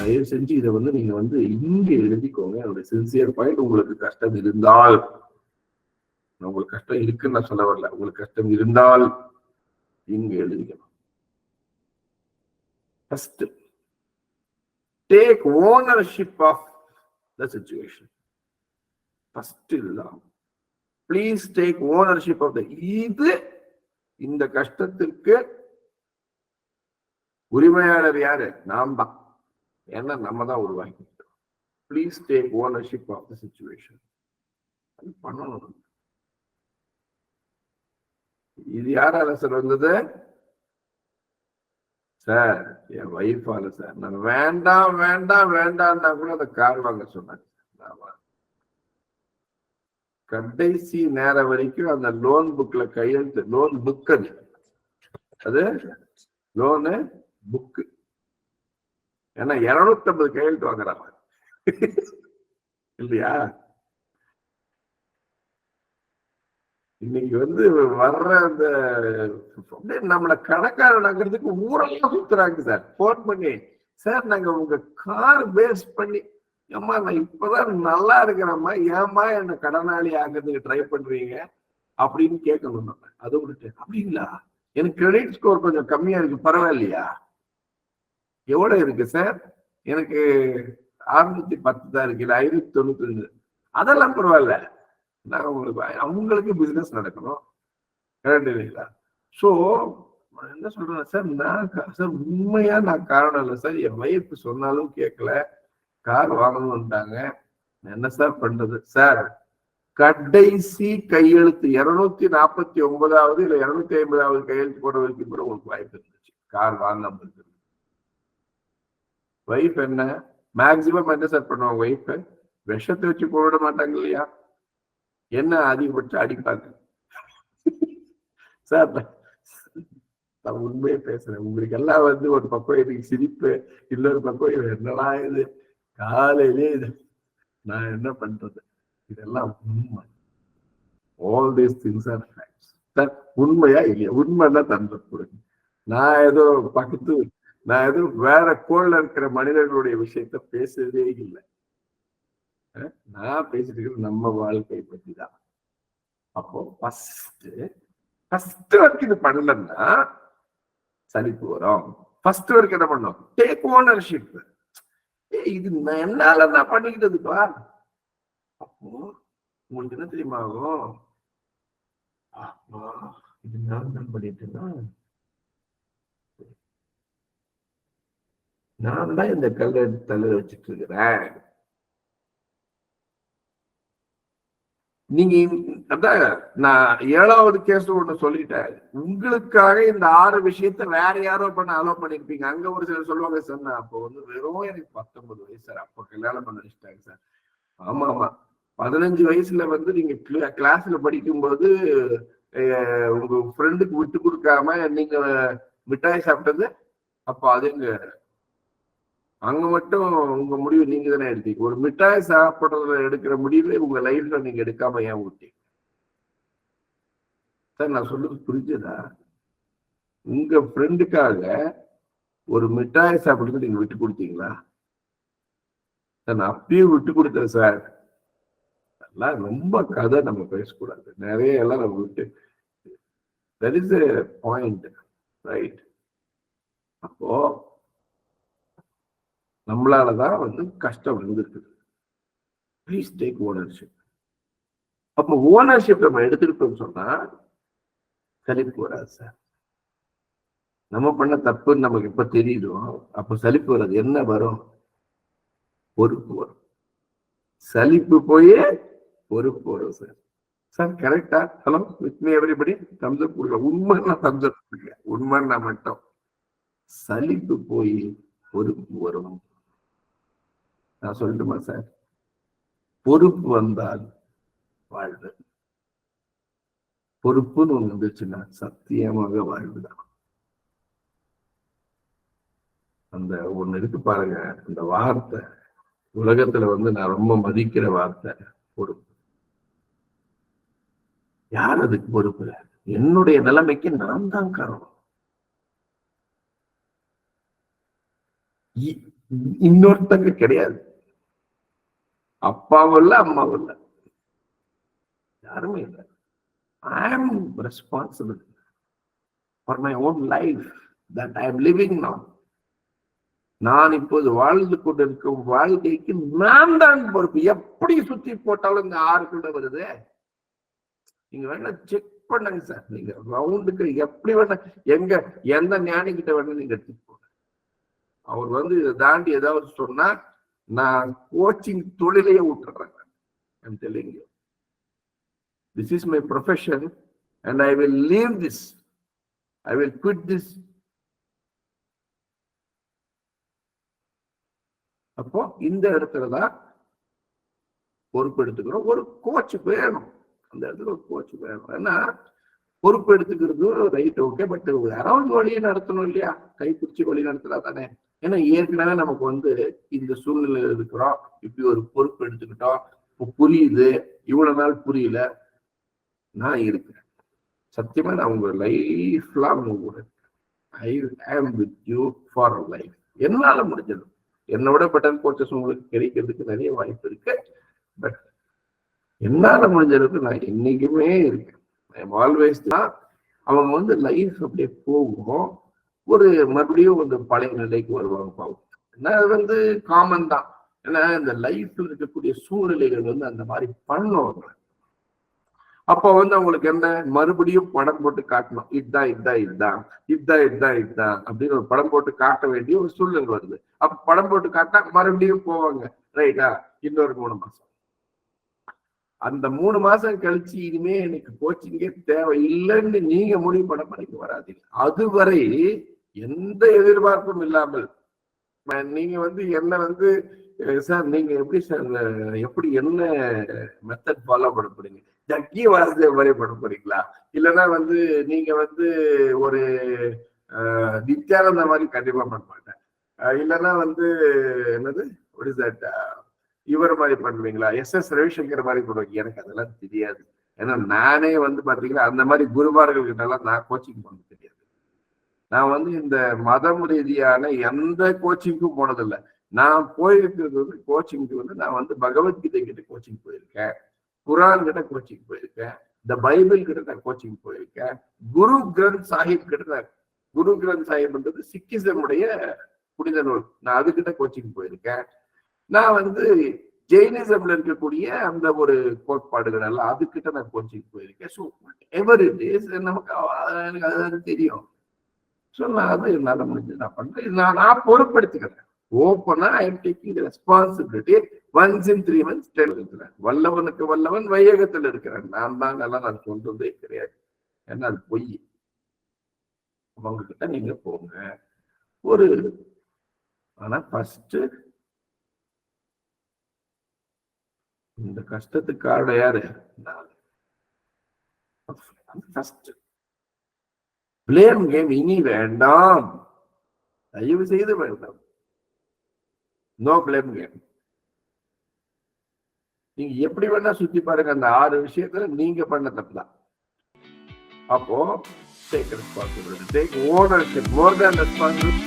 தயவு செஞ்சு இதை வந்து நீங்க வந்து இங்க எழுதிக்கோங்க. என்னுடைய சின்சியர் பாயிண்ட். உங்களுக்கு கஷ்டம் இருந்தால், உங்களுக்கு கஷ்டம் இருக்குன்னு நான் சொல்ல வரல, உங்களுக்கு கஷ்டம் இருந்தால் இங்க எழுதிக்கணும். First, take ownership of the situation. First இதுதான். Please take ownership of the இது இந்த கஷ்டத்திற்கு உரிமையாளர் யாரு? நாம் தான். ஏன்னா நம்ம தான் உருவாக்கிட்டோம். Please take ownership of the situation. அது பண்ணணும். இது யாரால சார் வந்தது? சார் என் வைஃபால சார். நான் வேண்டாம் வேண்டாம் வேண்டாம்னா கூட அந்த கார் வாங்க சொன்னாங்க. கடைசி நேரம் வரைக்கும் அந்த லோன் புக்ல கையெழுத்து, லோன் புக் அது லோனு புக்கு. ஏன்னா 250 கையெழுத்து வாங்குறாங்க இல்லையா? இன்னைக்கு வந்து வர்ற அந்த நம்மள கணக்காரங்கிறதுக்கு ஊரெல்லாம் சுத்துறாங்க சார். போன் பண்ணி, சார் நாங்க உங்க கார் பேஸ் பண்ணி, ஏம்மா நான் இப்பதான் நல்லா இருக்கிறேம்மா, ஏமா என்ன கடனாளி ஆகிறதுக்கு ட்ரை பண்றீங்க அப்படின்னு கேட்கணும். நம்ம அதை விட்டுட்டு, அப்படிங்களா எனக்கு கிரெடிட் ஸ்கோர் கொஞ்சம் கம்மியா இருக்கு, பரவாயில்லையா? எவ்வளவு இருக்கு சார்? எனக்கு 610 தான் இருக்கு, இல்ல 592. அதெல்லாம் பரவாயில்ல, நான் உங்களுக்கு அவங்களுக்கு பிசினஸ் நடக்கணும். கரெக்ட் இல்லைங்களா? ஸோ என்ன சொல்றேன் சார், நான் சார் உண்மையா நான் காரணம் இல்லை சார். என் வைஃப் சொன்னாலும் கேட்கல, கார் வாங்கணும்ட்டாங்க, என்ன சார் பண்றது? சார் கடைசி கையெழுத்து 249வது இல்ல 250வது கையெழுத்து போட வரைக்கும் கூட உங்களுக்கு வாய்ப்பு இருந்துச்சு கார் வாங்காம இருக்கு. வைஃப் என்ன மேக்சிமம் என்ன சார் பண்ணுவாங்க? வைஃப் விஷத்தை வச்சு போட மாட்டாங்க இல்லையா? என்ன அதிகபட்சம் அடிப்பாங்க. சார் நான் உண்மையை பேசுறேன். உங்களுக்கு எல்லாம் வந்து ஒரு பக்கம் எனக்கு சிரிப்பு, இன்னொரு பக்கம் என்னடா இது காலையிலே இது நான் என்ன பண்றது? இதெல்லாம் உண்மை. All these things are facts. Sir உண்மையா இல்லையா? உண்மைன்னா தந்தை கொடுங்க. நான் ஏதோ வேற கோள்ல இருக்கிற மனிதர்களுடைய விஷயத்த பேசுறதே இல்லை. நான் பேசிட்டு இருக்கிறது நம்ம வாழ்க்கை பத்தி தான். அப்போ ஃபர்ஸ்ட் ஒர்க் இது பண்ணலன்னா சலிப்பு வரும். ஃபர்ஸ்ட் ஒர்க் என்ன பண்ணும்? Take ownership. இது என்னால நான் பண்ணிக்கிட்டதுப்பா. அப்போ உங்களுக்கு என்ன தெரியுமா ஆகும்? இது நான் தான் பண்ணிட்டேன்னா, நான் தான் இந்த கல்லை தலை வச்சுட்டு இருக்கிறேன். நீங்க அதான் நான் 7வது கேஸ் ஒண்ணு சொல்லிட்டேன். உங்களுக்காக இந்த 6 விஷயத்த வேற யாரோ பண்ண அலோவ் பண்ணிருப்பீங்க. அங்க ஒரு சிலர் சொல்லுவாங்க சார், நான் அப்போ வந்து வெறும் எனக்கு 19 வயசு சார், அப்போ கல்யாணம் பண்ண வச்சுட்டாங்க சார். ஆமா 15 வயசுல வந்து நீங்க கிளாஸ்ல படிக்கும்போது உங்க ஃப்ரெண்டுக்கு விட்டு கொடுக்காம நீங்க மிட்டாய் சாப்பிட்டது, அப்போ அதுங்க அங்க மட்டும் உங்க முடிவு நீங்க தானே எடுத்தீங்க. ஒரு மிட்டாய் சாப்பிடுறதுல எடுக்கிற முடிவு உங்க லைஃப்ல நீங்க எடுக்காம ஏன் விட்டீங்க சார்? நான் சொல்றது புரிஞ்சதா? உங்க ஃப்ரெண்டுக்காக ஒரு மிட்டாய் சாப்பிடுறது நீங்க விட்டு கொடுத்தீங்களா சார்? நான் அப்பயும் விட்டு கொடுத்தேன் சார். எல்லாம் ரொம்ப கதை நம்ம பேசக்கூடாது, நிறைய எல்லாம் நம்ம விட்டு. that is a point, right? அப்போ நம்மளாலதான் வந்து கஷ்டம் வந்துருக்குது. Please take ownership. அப்போ ஓனர்ஷிப் நம்ம எடுத்துக்கிட்டோம்னு சொன்னா சலிப்பு வராது சார். நம்ம பண்ண தப்புன்னு நமக்கு எப்ப தெரியுதோ அப்போ சலிப்பு வராது. என்ன வரும்? பொறுப்பு வரும். சலிப்பு போய் பொறுப்பு வரும் சார். சார் கரெக்டா? Hello with me everybody? Thums அப் கொடுங்க. உண்மைன்னா தம்ஸ் அப் கொடுங்க. உண்மைன்னா மட்டும். சலிப்பு போய் பொறுப்பு வரும். நான் சொல்லட்டுமா சார்? பொறுப்பு வந்தால் வாழ்வு. பொறுப்புன்னு ஒண்ணு வந்துச்சுன்னா சத்தியமாக வாழ்வுதான். அந்த ஒண்ணு இருக்கு பாருங்க, அந்த வார்த்தை உலகத்துல வந்து நான் ரொம்ப மதிக்கிற வார்த்தை பொறுப்பு. யார் அதுக்கு பொறுப்பு? என்னுடைய நிலைமைக்கு நான் தான் காரணம். இன்னொருத்தங்க கிடையாது. அப்பாவும் இல்ல, அம்மாவும் இல்ல, யாருமே இல்லை. I am responsible for my own life that I am living now. நான் இப்போது வாழ்ந்து கொண்டிருக்கும் வாழ்க்கைக்கு நான் தான் பொறுப்பு. எப்படி சுத்தி போட்டாலும் இந்த 6 வருது. நீங்க வேணா செக் பண்ணுங்க சார். நீங்க ரவுண்டுக்கு எப்படி வேணா எந்த ஞானி கிட்ட வேணா நீங்க எடுத்துட்டு போங்க. அவர் இதை தாண்டி ஏதாவது சொன்னா நான் கோச்சிங் தொழிலையே விட்டுறேன். I'm telling you, this is my profession and I will leave this. I will quit this. அப்போ இந்த இடத்துலதான் பொறுப்பு எடுத்துக்கிறோம். ஒரு கோச் வேணும், அந்த இடத்துல ஒரு கோச் வேணும். ஏன்னா பொறுப்பு எடுத்துக்கிறது ரைட், ஓகே, பட் யாராவது வழியை நடத்தணும் இல்லையா? கைப்பிடிச்சு வழி நடத்தலாம் தானே. ஏன்னா ஏற்கனவே நமக்கு இந்த சூழ்நிலையில இருக்கிறோம், இப்படி ஒரு பொறுப்பு எடுத்துக்கிட்டோம், புரியுது, இவ்வளவு நாள் புரியல. நான் இருக்கிறேன் சத்தியமா, நான் உங்க லைஃப் லாங் கூட ஐ ஆம் வித் யூ ஃபார் லைஃப். என்னால முடிஞ்சது. என்னோட பெட்டர் கோச்சஸ் உங்களுக்கு கிடைக்கிறதுக்கு நிறைய வாய்ப்பு இருக்கு. பட் என்னால முடிஞ்சதுக்கு நான் என்னைக்குமே இருக்கேன். ஆல்வேஸ் தான். அவங்க லைஃப் அப்படியே போகும், ஒரு மறுபடியும் பழைய நிலைக்கு வருவாங்க. பாவம் காமன் தான். ஏன்னா இந்த லைஃப்ல இருக்கக்கூடிய சூழ்நிலைகள் அந்த மாதிரி பண்ணுவாங்க. அப்ப அவங்களுக்கு என்ன, மறுபடியும் படம் போட்டு காட்டணும். இதுதான் அப்படின்னு ஒரு படம் போட்டு காட்ட வேண்டிய ஒரு சூழ்நிலை வருது. அப்ப படம் போட்டு காட்டா மறுபடியும் போவாங்க. ரைட்டா? இன்னொரு 3 மாசம். அந்த 3 மாசம் கழிச்சு இனிமே எனக்கு கோச்சிங்கே தேவையில்லைன்னு நீங்க முடிவு பண்ண பண்ணிக்க வராதீங்க. அதுவரை எந்த எதிர்பார்ப்பும் இல்லாமல் நீங்க என்ன சார், நீங்க எப்படி சார், எப்படி என்ன மெத்தட் ஃபாலோ பண்ண போறீங்க? ஜக்கி வாசுதேவ் மாதிரி பண்ண போறீங்களா? இல்லைன்னா நீங்க ஒரு நித்யானந்த மாதிரி கண்டிப்பா பண்ண மாட்டேன். இல்லைன்னா என்னது இவர் மாதிரி பண்ணுவீங்களா? எஸ் ரவிசங்கர் மாதிரி பண்ணுவீங்க? எனக்கு அதெல்லாம் தெரியாது. ஏன்னா நானே பாத்தீங்கன்னா அந்த மாதிரி குருமார்கள் கிட்ட எல்லாம் நான் கோச்சிங் பண்ண தெரியாது. நான் இந்த மதம் ரீதியான எந்த கோச்சிங்க்கும் போனதில்லை. நான் போயிருக்கிறது கோச்சிங்க்கு நான் பகவத்கீதை கிட்ட கோச்சிங் போயிருக்கேன், குரான் கிட்ட கோச்சிங் போயிருக்கேன், இந்த பைபிள் கிட்ட நான் கோச்சிங் போயிருக்கேன், குரு கிரந்த் சாஹிப் கிட்ட. குரு கிரந்த் சாஹிப்ன்றது சிக்கிசமுடைய புனித நூல், நான் அதுகிட்ட கோச்சிங் போயிருக்கேன். நான் ஜெயினிசம்ல இருக்கக்கூடிய அந்த ஒரு கோட்பாடுகள் எல்லாம் அதுகிட்ட நான் கோச்சிங் போயிருக்கேன். ஸோ எவர் இட் இஸ், நமக்கு எனக்கு அது தெரியும். ஸோ நான் என்னால முடிஞ்சது நான் பண்றேன். நான் பொறுப்பெடுத்துக்கிறேன். ஓப்பனா I am taking the responsibility. Once in 3 months இருக்கிறேன். வல்லவனுக்கு வல்லவன் வையகத்தில் இருக்கிறேன். நான் சொல்றதே கிடையாது. ஏன்னா அது பொய். அவங்க கிட்ட நீங்க போங்க. ஆனா ஃபர்ஸ்ட் இந்த கஷ்டத்துக்கு காரணம் யாரு? பிளேம் கேம் இனி வேண்டாம், தயவு செய்து வேண்டாம். No blame game. நீங்க எப்படி வேணா சுத்தி பாருங்க, அந்த 6 விஷயத்துல நீங்க பண்ண தப்புதான். அப்போ டேக் ரெஸ்பான்சிபிலிட்டி, டேக் ஓனர்ஷிப், மோர் தேன் ரெஸ்பான்சிபிலிட்டி.